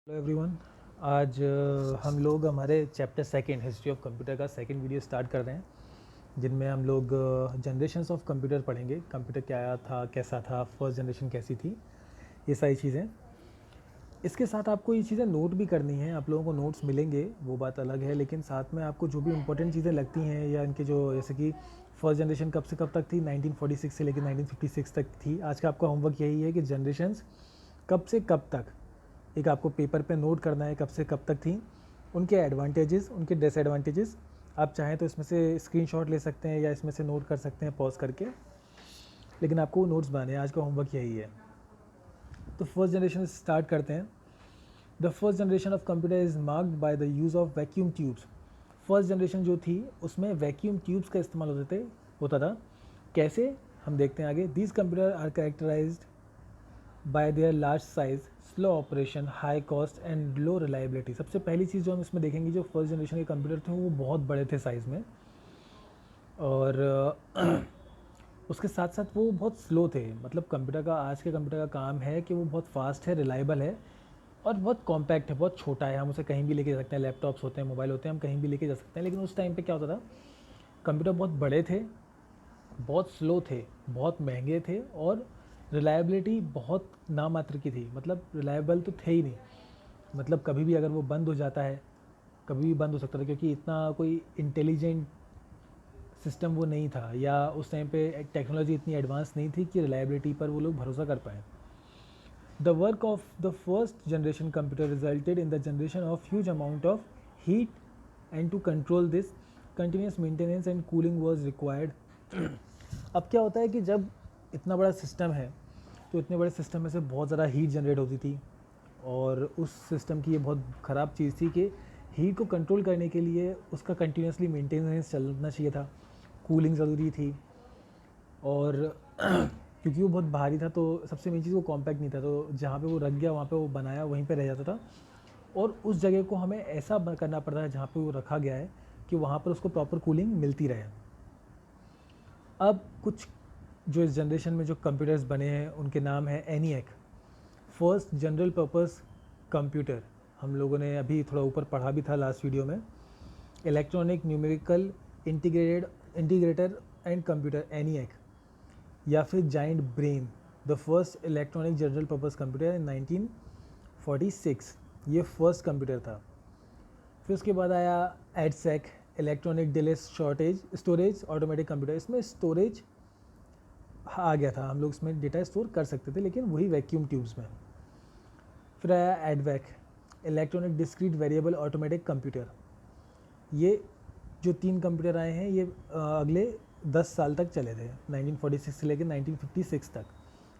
Hello everyone. आज हम लोग हमारे chapter second history of computer का सेकंड वीडियो स्टार्ट कर रहे हैं, जिनमें हम लोग जनरेशन्स ऑफ कंप्यूटर पढ़ेंगे। कंप्यूटर क्या था, कैसा था, फर्स्ट जनरेशन कैसी थी, ये सारी चीज़ें। इसके साथ आपको ये चीज़ें नोट भी करनी है। आप लोगों को नोट्स मिलेंगे, वो बात अलग है, लेकिन साथ में आपको जो भी इंपॉर्टेंट चीज़ें लगती हैं या इनके जो जैसे कि फर्स्ट जनरेशन कब से कब तक थी, 1946 से लेकर 1956 तक थी। आज का आपका होमवर्क यही है कि जनरेशन्स कब से कब तक, एक आपको पेपर पे नोट करना है कब से कब तक थी, उनके एडवांटेजेस, उनके डिसएडवांटेजेस। आप चाहें तो इसमें से स्क्रीनशॉट ले सकते हैं या इसमें से नोट कर सकते हैं पॉज करके, लेकिन आपको नोट्स बनाने हैं। आज का होमवर्क यही है। तो फर्स्ट जनरेशन स्टार्ट करते हैं। The first generation of computer is marked by the use of vacuum tubes. First generation जो थी उसमें वैक्यूम ट्यूब्स का इस्तेमाल होता था। कैसे, हम देखते हैं आगे। These computer are characterised by their large size, slow operation, high cost and low reliability. सबसे पहली चीज़ जो हम इसमें देखेंगे, जो फर्स्ट जनरेशन के कंप्यूटर थे वो बहुत बड़े थे साइज़ में, और उसके साथ साथ वो बहुत स्लो थे। मतलब कंप्यूटर का, आज के कंप्यूटर का काम है कि वो बहुत फास्ट है, रिलायबल है और बहुत कॉम्पैक्ट है, बहुत छोटा है। हम उसे कहीं भी लेके जा सकते हैं। लैपटॉप्स होते हैं, मोबाइल होते हैं, हम कहीं भी लेके जा सकते हैं। लेकिन उस टाइम पे क्या होता था, कंप्यूटर बहुत बड़े थे, बहुत स्लो थे, बहुत महंगे थे और रिलायबिलिटी बहुत नामात्र की थी। मतलब रिलायबल तो थे ही नहीं। मतलब कभी भी अगर वो बंद हो जाता है, कभी भी बंद हो सकता था, क्योंकि इतना कोई इंटेलिजेंट सिस्टम वो नहीं था, या उस टाइम पे टेक्नोलॉजी इतनी एडवांस नहीं थी कि रिलायबिलिटी पर वो लोग भरोसा कर पाएँ। The work of the first generation computer resulted in the generation of huge amount of heat, and to control this continuous maintenance and cooling was required. अब क्या होता है कि जब इतना बड़ा सिस्टम है, तो इतने बड़े सिस्टम में से बहुत ज़्यादा हीट जनरेट होती थी, और उस सिस्टम की ये बहुत ख़राब चीज़ थी कि हीट को कंट्रोल करने के लिए उसका कंटिन्यूसली मेंटेनेंस चलना चाहिए था, कूलिंग ज़रूरी थी। और क्योंकि वो बहुत भारी था, तो सबसे मेन चीज़ वो कॉम्पैक्ट नहीं था, तो जहाँ पे वो रख गया वहाँ पे वो बनाया वहीं पे रह जाता था। और उस जगह को हमें ऐसा करना पड़ता है जहाँ पे वो रखा गया है कि वहाँ पर उसको प्रॉपर कूलिंग मिलती रहे। अब कुछ जो इस जनरेशन में जो कंप्यूटर्स बने हैं उनके नाम है ENIAC, first general purpose computer. हम लोगों ने अभी थोड़ा ऊपर पढ़ा भी था लास्ट वीडियो में। Electronic numerical integrator and computer ENIAC, या फिर giant brain, the first electronic general purpose computer इन 1946। ये फर्स्ट कंप्यूटर था। फिर उसके बाद आया EDSAC, electronic delay shortage storage automatic computer. इसमें स्टोरेज आ गया था, हम लोग इसमें डेटा स्टोर कर सकते थे, लेकिन वही वैक्यूम ट्यूब्स में। फिर आया एडवैक, electronic discrete variable automatic computer. ये जो तीन कंप्यूटर आए हैं, ये अगले 10 साल तक चले थे, 1946 से लेकर 1956 तक।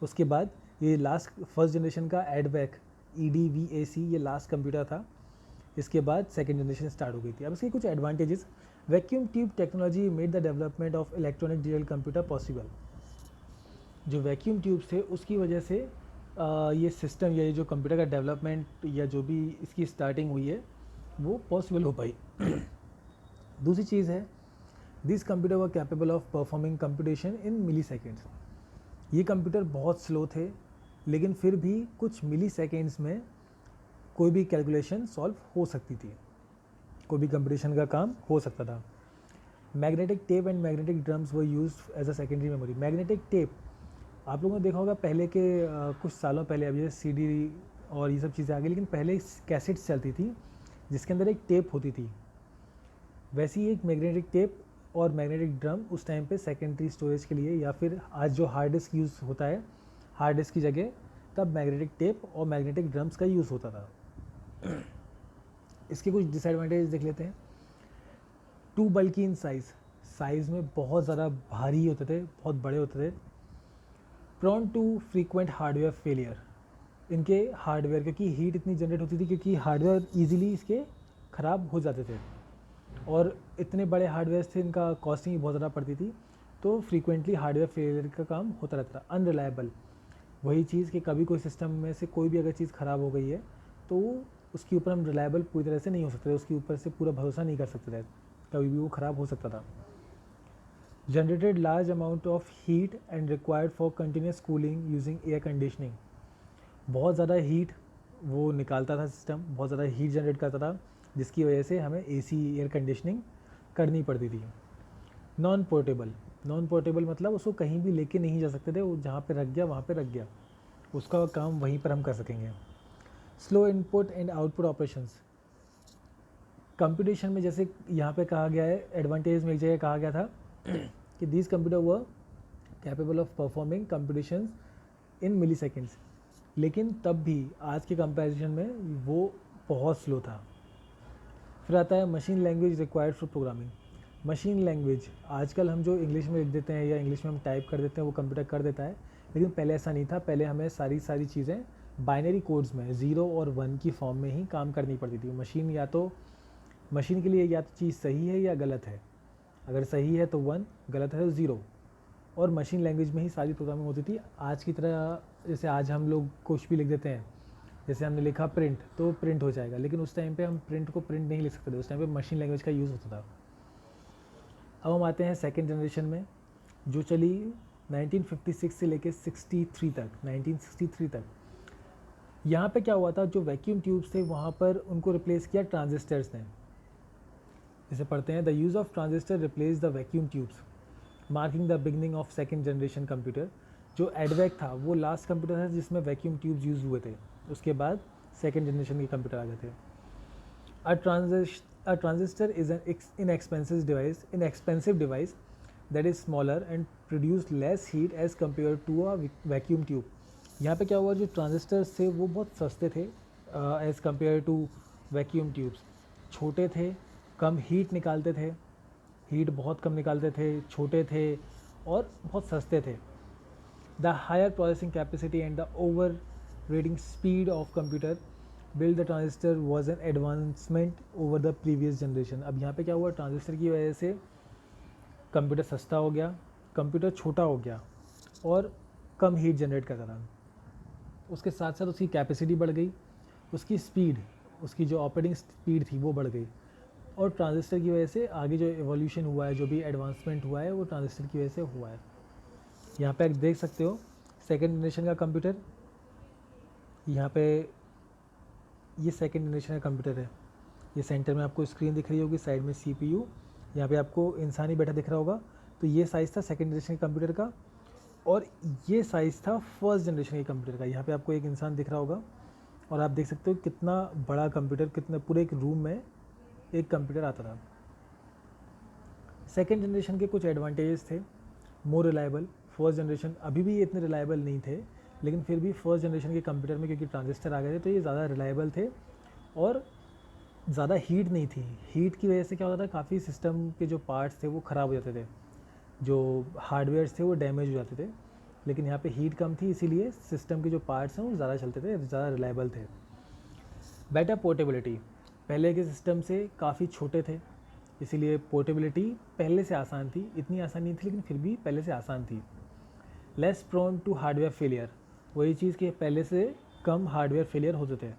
उसके बाद ये लास्ट फर्स्ट जनरेशन का एडवैक EDVAC, ये लास्ट कंप्यूटर था। इसके बाद सेकेंड जनरेशन स्टार्ट हो गई थी। अब इसके कुछ advantages. Vacuum tube technology made the development of electronic digital computer possible. जो वैक्यूम ट्यूब्स थे उसकी वजह से ये सिस्टम या ये जो कंप्यूटर का डेवलपमेंट या जो भी इसकी स्टार्टिंग हुई है वो पॉसिबल हो पाई। दूसरी चीज़ है, this computer were capable of performing computation in milliseconds. ये कंप्यूटर बहुत स्लो थे, लेकिन फिर भी कुछ मिली सेकेंड्स में कोई भी कैलकुलेशन सॉल्व हो सकती थी, कोई भी कंप्यूटेशन का काम हो सकता था। Magnetic tape and magnetic drums were used as a secondary memory. Magnetic tape आप लोगों ने देखा होगा पहले के कुछ सालों पहले, अब ये CD और ये सब चीज़ें आ गई, लेकिन पहले कैसेट्स चलती थी जिसके अंदर एक टेप होती थी। वैसी एक मैग्नेटिक टेप और मैग्नेटिक ड्रम उस टाइम पे सेकेंडरी स्टोरेज के लिए, या फिर आज जो हार्ड डिस्क यूज़ होता है हार्ड डिस्क की जगह, तब मैग्नेटिक टेप और मैग्नेटिक ड्रम्स का यूज़ होता था। इसके कुछ डिसएडवांटेज देख लेते हैं। टू बल्कि इन साइज़ में बहुत ज़्यादा भारी होते थे, बहुत बड़े होते थे। Prone to frequent hardware failure, इनके हार्डवेयर, क्योंकि हीट इतनी जनरेट होती थी, क्योंकि हार्डवेयर ईजिली इसके ख़राब हो जाते थे, और इतने बड़े हार्डवेयर थे, इनका कॉस्टिंग बहुत ज़्यादा पड़ती थी, तो फ्रीक्वेंटली हार्डवेयर फेलियर का काम होता रहता था। अनरिलायबल, वही चीज़ कि कभी कोई सिस्टम में से कोई भी अगर चीज़ ख़राब हो गई है तो उसके ऊपर हम रिलायबल पूरी तरह से नहीं हो सकते थे, उसके ऊपर से पूरा भरोसा नहीं कर सकते थे, कभी भी वो ख़राब हो सकता था। Generated large amount of heat and required for continuous cooling using air conditioning. बहुत ज़्यादा हीट वो निकालता था सिस्टम, बहुत ज़्यादा हीट जनरेट करता था, जिसकी वजह से हमें एसी एयर कंडीशनिंग करनी पड़ती थी। नॉन पोर्टेबल मतलब उसको कहीं भी लेके नहीं जा सकते थे, वो जहाँ पे रख गया वहाँ पे रख गया, उसका काम वहीं पर हम कर सकेंगे। Slow input and output operations, computation में जैसे यहाँ पे कहा गया है, एडवांटेज में एक जगह कहा गया था कि these computer were capable of performing computations in milliseconds, लेकिन तब भी आज के कंपैरिजन में वो बहुत स्लो था। फिर आता है machine language required for programming. Machine language आजकल हम जो इंग्लिश में लिख देते हैं या इंग्लिश में हम टाइप कर देते हैं वो कंप्यूटर कर देता है, लेकिन पहले ऐसा नहीं था। पहले हमें सारी चीज़ें बाइनरी कोड्स में 0 और 1 की फॉर्म में ही काम करनी पड़ती थी। मशीन के लिए या तो चीज़ सही है या गलत है, अगर सही है तो 1, गलत है तो 0, और मशीन लैंग्वेज में ही सारी प्रोग्रामिंग होती थी। आज की तरह जैसे आज हम लोग कुछ भी लिख देते हैं, जैसे हमने लिखा प्रिंट तो प्रिंट हो जाएगा, लेकिन उस टाइम पे हम प्रिंट को प्रिंट नहीं लिख सकते थे, उस टाइम पे मशीन लैंग्वेज का यूज़ होता था। अब हम आते हैं सेकेंड जनरेशन में, जो चली 1956 से लेके 63 तक, 1963 तक। यहाँ पे क्या हुआ था, जो वैक्यूम ट्यूब्स थे वहाँ पर उनको रिप्लेस किया ट्रांजिस्टर्स ने। जैसे पढ़ते हैं, the use of transistor replace the vacuum tubes, marking the beginning of second generation computer. जो एडवैक था वो लास्ट कंप्यूटर था जिसमें वैक्यूम ट्यूब्स यूज़ हुए थे, उसके बाद सेकेंड जनरेशन के कंप्यूटर आ गए थे। A transistor is an inexpensive device that is smaller and produce less heat as compared to a vacuum tube. यहाँ पे क्या हुआ, जो ट्रांजिस्टर्स थे वो बहुत सस्ते थे as compare to vacuum tubes. छोटे थे, कम हीट निकालते थे, हीट बहुत कम निकालते थे, छोटे थे और बहुत सस्ते थे। The higher processing capacity and the operating speed of computer build the transistor was an advancement over the previous generation. अब यहाँ पे क्या हुआ, ट्रांजिस्टर की वजह से कंप्यूटर सस्ता हो गया, कंप्यूटर छोटा हो गया और कम हीट जनरेट करता था। उसके साथ साथ उसकी कैपेसिटी बढ़ गई, उसकी स्पीड, उसकी जो ऑपरेटिंग स्पीड थी वो बढ़ गई, और ट्रांजिस्टर की वजह से आगे जो एवोल्यूशन हुआ है, जो भी एडवांसमेंट हुआ है वो ट्रांजिस्टर की वजह से हुआ है। यहाँ पे आप देख सकते हो सेकेंड जनरेशन का कंप्यूटर, यहाँ पे ये सेकेंड जनरेशन का कंप्यूटर है। ये सेंटर में आपको स्क्रीन दिख रही होगी, साइड में CPU, यहाँ पे आपको इंसान ही बैठा दिख रहा होगा। तो ये साइज़ था सेकेंड जनरेशन के कंप्यूटर का, और ये साइज़ था फर्स्ट जनरेशन के कंप्यूटर का। यहाँ पे आपको एक इंसान दिख रहा होगा, और आप देख सकते हो कितना बड़ा कंप्यूटर, कितने पूरे एक रूम में एक कंप्यूटर आता था। सेकेंड जनरेशन के कुछ एडवांटेजेस थे, मोर रिलायबल। फर्स्ट जनरेशन अभी भी ये इतने रिलायबल नहीं थे, लेकिन फिर भी फर्स्ट जनरेशन के कंप्यूटर में क्योंकि ट्रांजिस्टर आ गए थे तो ये ज़्यादा रिलायबल थे, और ज़्यादा हीट नहीं थी। हीट की वजह से क्या होता था, काफ़ी सिस्टम के जो पार्ट्स थे वो ख़राब हो जाते थे, जो हार्डवेयर्स थे वो डैमेज हो जाते थे। लेकिन यहाँ पे हीट कम थी, इसीलिए सिस्टम के जो पार्ट्स हैं वो ज़्यादा चलते थे, ज़्यादा रिलायबल थे। बेटर पोर्टेबिलिटी, पहले के सिस्टम से काफ़ी छोटे थे, इसीलिए पोर्टेबिलिटी पहले से आसान थी, इतनी आसान नहीं थी लेकिन फिर भी पहले से आसान थी। Less prone to hardware failure, वही चीज़ कि पहले से कम हार्डवेयर फेलियर होते थे।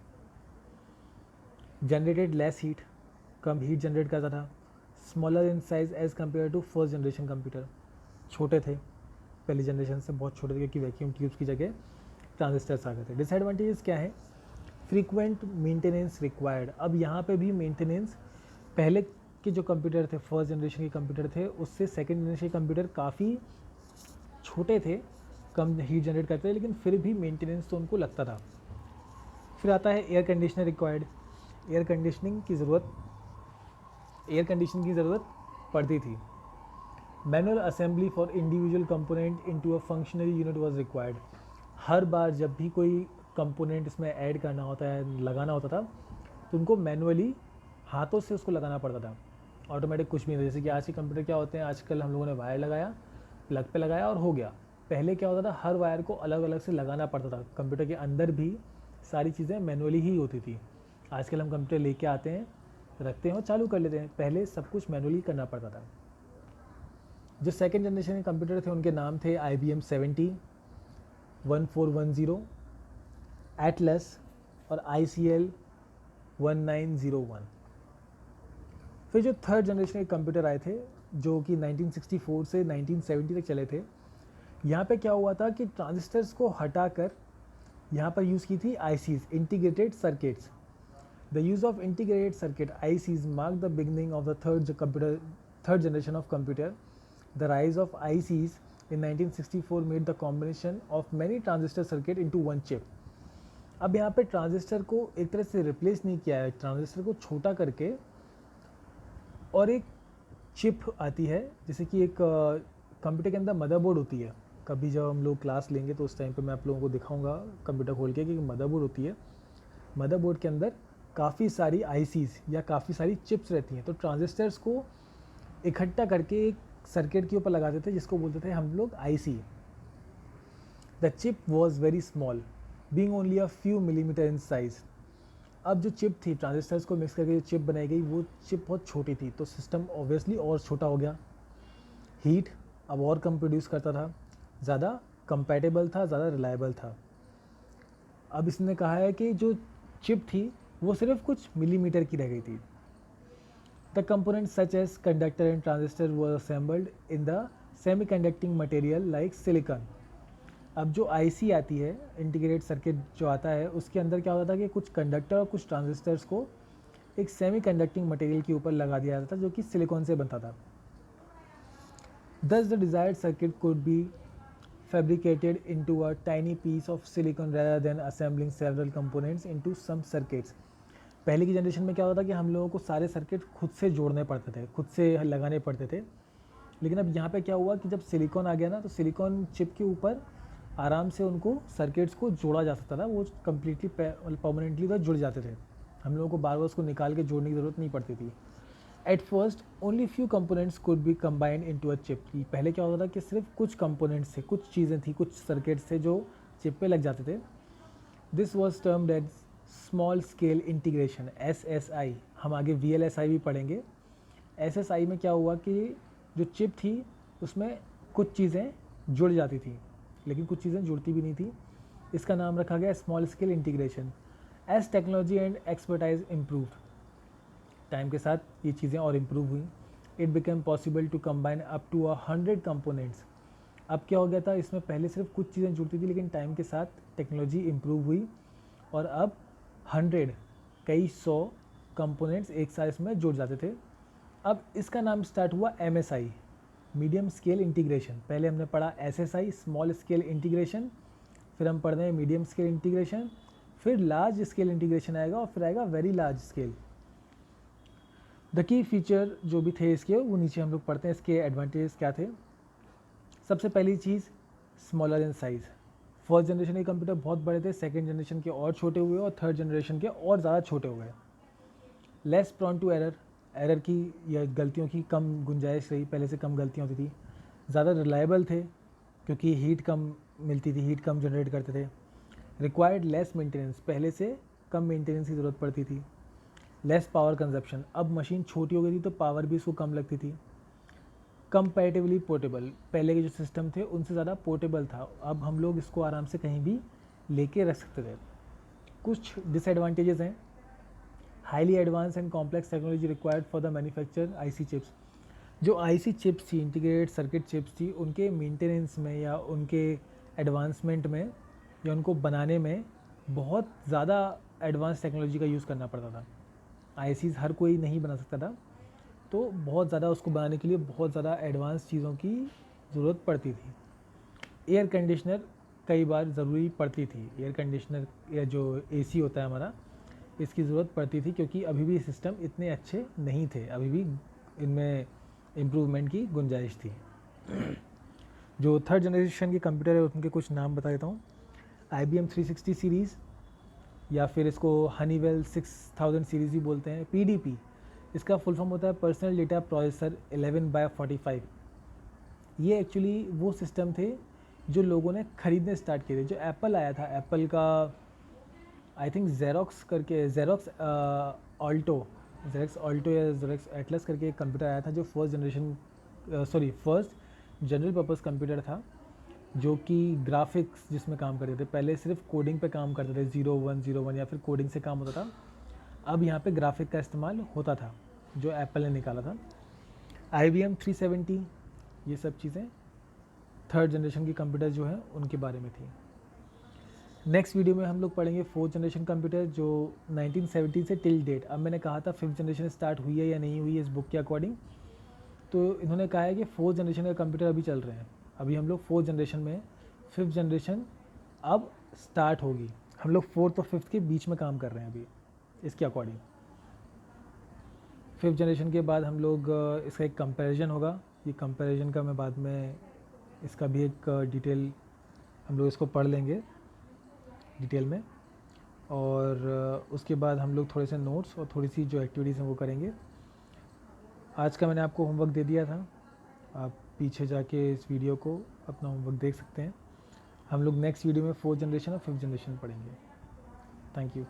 जनरेटेड लेस हीट, कम हीट जनरेट करता था। Smaller in size as compare to first generation computer, छोटे थे पहली जनरेशन से, बहुत छोटे थे क्योंकि वैक्यूम ट्यूब्स की जगह ट्रांजिस्टर्स आ गए थे। डिसएडवांटेजेस क्या है, फ्रीक्वेंट मेंटेनेंस रिक्वायर्ड। अब यहाँ पे भी मेंटेनेंस, पहले के जो कंप्यूटर थे फर्स्ट जनरेशन के कंप्यूटर थे उससे सेकेंड जनरेशन के कंप्यूटर काफ़ी छोटे थे, कम हीट जनरेट करते थे, लेकिन फिर भी मेंटेनेंस तो उनको लगता था। फिर आता है air conditioner required, air conditioning की ज़रूरत पड़ती थी। Manual assembly for individual component into a functional unit was required. हर बार जब भी कोई कंपोनेंट इसमें ऐड करना होता है, लगाना होता था, तो उनको मैनुअली हाथों से उसको लगाना पड़ता था, ऑटोमेटिक कुछ भी नहीं। जैसे कि आज के कंप्यूटर क्या होते हैं, आजकल हम लोगों ने वायर लगाया, प्लग पे लगाया और हो गया। पहले क्या होता था, हर वायर को अलग अलग से लगाना पड़ता था, कंप्यूटर के अंदर भी सारी चीज़ें मैनुअली ही होती थी। आजकल हम कंप्यूटर लेके आते हैं, रखते हैं और चालू कर लेते हैं, पहले सब कुछ मैनुअली करना पड़ता था। जो सेकेंड जनरेशन के कंप्यूटर थे उनके नाम थे IBM 70, 1410, एटलस और ICL 1901। फिर जो थर्ड जनरेशन के कंप्यूटर आए थे जो कि 1964 से 1970 तक चले थे, यहाँ पे क्या हुआ था कि ट्रांजिस्टर्स को हटाकर यहाँ पर यूज़ की थी ICs, integrated circuits. The use of integrated circuit ICs mark the beginning of the third generation of computer. The rise of ICs in 1964 made the combination of many transistor circuit into one chip। अब यहाँ पे transistor को एक तरह से replace नहीं किया है, ट्रांजिस्टर को छोटा करके और एक चिप आती है, जैसे कि एक कंप्यूटर के अंदर मदरबोर्ड होती है। कभी जब हम लोग क्लास लेंगे तो उस टाइम पे मैं आप लोगों को दिखाऊंगा कंप्यूटर खोल के कि मदरबोर्ड होती है। मदरबोर्ड के अंदर काफ़ी सारी ICs या काफ़ी सारी चिप्स रहती हैं, तो ट्रांजिस्टर्स को इकट्ठा करके एक सर्किट के ऊपर लगाते थे जिसको बोलते थे हम लोग IC। The chip was very small being only a few millimetre in size. अब जो चिप थी, ट्रांजिस्टर्स को मिक्स करके जो चिप बनाई गई, वो चिप बहुत छोटी थी, तो सिस्टम ऑब्वियसली और छोटा हो गया। हीट अब और कम प्रोड्यूस करता था, ज़्यादा कंपैटिबल था, ज़्यादा रिलायबल था। अब इसने कहा है कि जो चिप थी वो सिर्फ कुछ मिलीमीटर की रह गई थी। The components such as conductor and transistor were assembled in the semiconducting material like silicon. अब जो IC आती है, इंटीग्रेटेड सर्किट जो आता है, उसके अंदर क्या होता था कि कुछ कंडक्टर और कुछ ट्रांजिस्टर्स को एक सेमी कंडक्टिंग मटेरियल के ऊपर लगा दिया जाता था जो कि सिलिकॉन से बनता था। Thus the desired circuit could be fabricated into a tiny piece of silicon rather than assembling several components into some circuits। पहले की जनरेशन में क्या होता था कि हम लोगों को सारे सर्किट खुद से जोड़ने पड़ते थे, खुद से लगाने पड़ते थे। लेकिन अब यहाँ पे क्या हुआ कि जब सिलिकॉन आ गया ना, तो सिलिकॉन चिप के ऊपर आराम से उनको सर्किट्स को जोड़ा जा सकता था। वो कम्प्लीटली परमानेंटली तो जुड़ जाते थे, हम लोगों को बार बार उसको निकाल के जोड़ने की ज़रूरत नहीं पड़ती थी। At first only few components could be combined into a chip. पहले क्या होता था कि सिर्फ कुछ कंपोनेंट्स थे, कुछ चीज़ें थी, कुछ सर्किट्स थे जो चिप पे लग जाते थे। This was termed as small scale integration, SSI। हम आगे VLSI भी पढ़ेंगे। SSI में क्या हुआ कि जो चिप थी उसमें कुछ चीज़ें जुड़ जाती थी, लेकिन कुछ चीज़ें जुड़ती भी नहीं थी। इसका नाम रखा गया small scale integration. As technology and expertise improve, time के साथ ये चीज़ें और इम्प्रूव हुई। It became possible to combine up to 100 components. अब क्या हो गया था, इसमें पहले सिर्फ कुछ चीज़ें जुड़ती थी, लेकिन टाइम के साथ टेक्नोलॉजी इम्प्रूव हुई और अब 100 कई 100 कंपोनेंट्स एक साथ इसमें जुड़ जाते थे। अब इसका नाम स्टार्ट हुआ MSI, मीडियम स्केल इंटीग्रेशन। पहले हमने पढ़ा SSI, स्मॉल स्केल इंटीग्रेशन, फिर हम पढ़ रहे हैं मीडियम स्केल इंटीग्रेशन, फिर लार्ज स्केल इंटीग्रेशन आएगा और फिर आएगा very large scale. The key feature जो भी थे इसके, वो नीचे हम लोग पढ़ते हैं। इसके एडवांटेज क्या थे। सबसे पहली चीज़, smaller in size. First generation के कंप्यूटर बहुत बड़े थे, सेकेंड जनरेशन के और छोटे हुए और थर्ड जनरेशन के और ज़्यादा छोटे हो गए। लेस प्रॉन टू एरर की या गलतियों की कम गुंजाइश रही, पहले से कम गलतियाँ होती थी। ज़्यादा रिलायबल थे क्योंकि हीट कम मिलती थी, हीट कम जनरेट करते थे। रिक्वायर्ड लेस मेंटेनेंस, पहले से कम मेंटेनेंस की ज़रूरत पड़ती थी। लेस पावर कंजप्शन, अब मशीन छोटी हो गई थी तो पावर भी इसको कम लगती थी। कंपैरेटिवली पोर्टेबल, पहले के जो सिस्टम थे उनसे ज़्यादा पोर्टेबल था, अब हम लोग इसको आराम से कहीं भी लेके रख सकते थे। कुछ डिसएडवांटेजेस हैं। Highly advance and complex technology required for the manufacture IC chips. जो IC चिप्स थी, इंटीग्रेटेड सर्किट चिप्स थी, उनके मेंटेनेंस में या उनके एडवांसमेंट में या उनको बनाने में बहुत ज़्यादा एडवांस टेक्नोलॉजी का यूज़ करना पड़ता था। ICs हर कोई नहीं बना सकता था, तो बहुत ज़्यादा उसको बनाने के लिए बहुत ज़्यादा एडवांस चीज़ों की ज़रूरत पड़ती थी। एयर कंडीशनर कई बार ज़रूरी पड़ती थी, एयर कंडीशनर या जो AC होता है हमारा, इसकी ज़रूरत पड़ती थी क्योंकि अभी भी सिस्टम इतने अच्छे नहीं थे, अभी भी इनमें इम्प्रूवमेंट की गुंजाइश थी। जो थर्ड जनरेशन के कंप्यूटर है उनके कुछ नाम बता देता हूँ। IBM 360 सीरीज़, या फिर इसको हनीवेल 6000 सीरीज़ भी बोलते हैं। PDP, इसका फुल फॉर्म होता है पर्सनल डेटा प्रोसेसर 11/45। ये एक्चुअली वो सिस्टम थे जो लोगों ने ख़रीदने स्टार्ट किए थे। जो एप्पल आया था, एप्पल का आई थिंक जेरोक्स ऑल्टो या जेरोक्स एटलस करके एक कंप्यूटर आया था जो फर्स्ट जनरल पर्पस कंप्यूटर था, जो कि ग्राफिक्स जिसमें काम करते थे। पहले सिर्फ कोडिंग पे काम करते थे, 0101 या फिर कोडिंग से काम होता था। अब यहाँ पे ग्राफिक का इस्तेमाल होता था, जो एप्पल ने निकाला था। IBM 370, ये सब चीज़ें थर्ड जनरेशन की कंप्यूटर जो है उनके बारे में थी। नेक्स्ट वीडियो में हम लोग पढ़ेंगे फोर्थ जनरेशन कंप्यूटर जो 1970 से टिल डेट। अब मैंने कहा था फिफ्थ जनरेशन स्टार्ट हुई है या नहीं हुई है इस बुक के अकॉर्डिंग, तो इन्होंने कहा है कि फोर्थ जनरेशन का कंप्यूटर अभी चल रहे हैं। अभी हम लोग फोर्थ जनरेशन में, फिफ्थ जनरेशन अब स्टार्ट होगी। हम लोग फोर्थ और फिफ्थ के बीच में काम कर रहे हैं अभी इसके अकॉर्डिंग। फिफ्थ जनरेशन के बाद हम लोग इसका एक कंपैरिजन होगा। ये कंपैरिजन का मैं बाद में इसका भी एक डिटेल हम लोग इसको पढ़ लेंगे डिटेल में, और उसके बाद हम लोग थोड़े से नोट्स और थोड़ी सी जो एक्टिविटीज़ हैं वो करेंगे। आज का मैंने आपको होमवर्क दे दिया था, आप पीछे जाके इस वीडियो को अपना होमवर्क देख सकते हैं। हम लोग नेक्स्ट वीडियो में फोर्थ जनरेशन और फिफ्थ जनरेशन पढ़ेंगे। Thank you.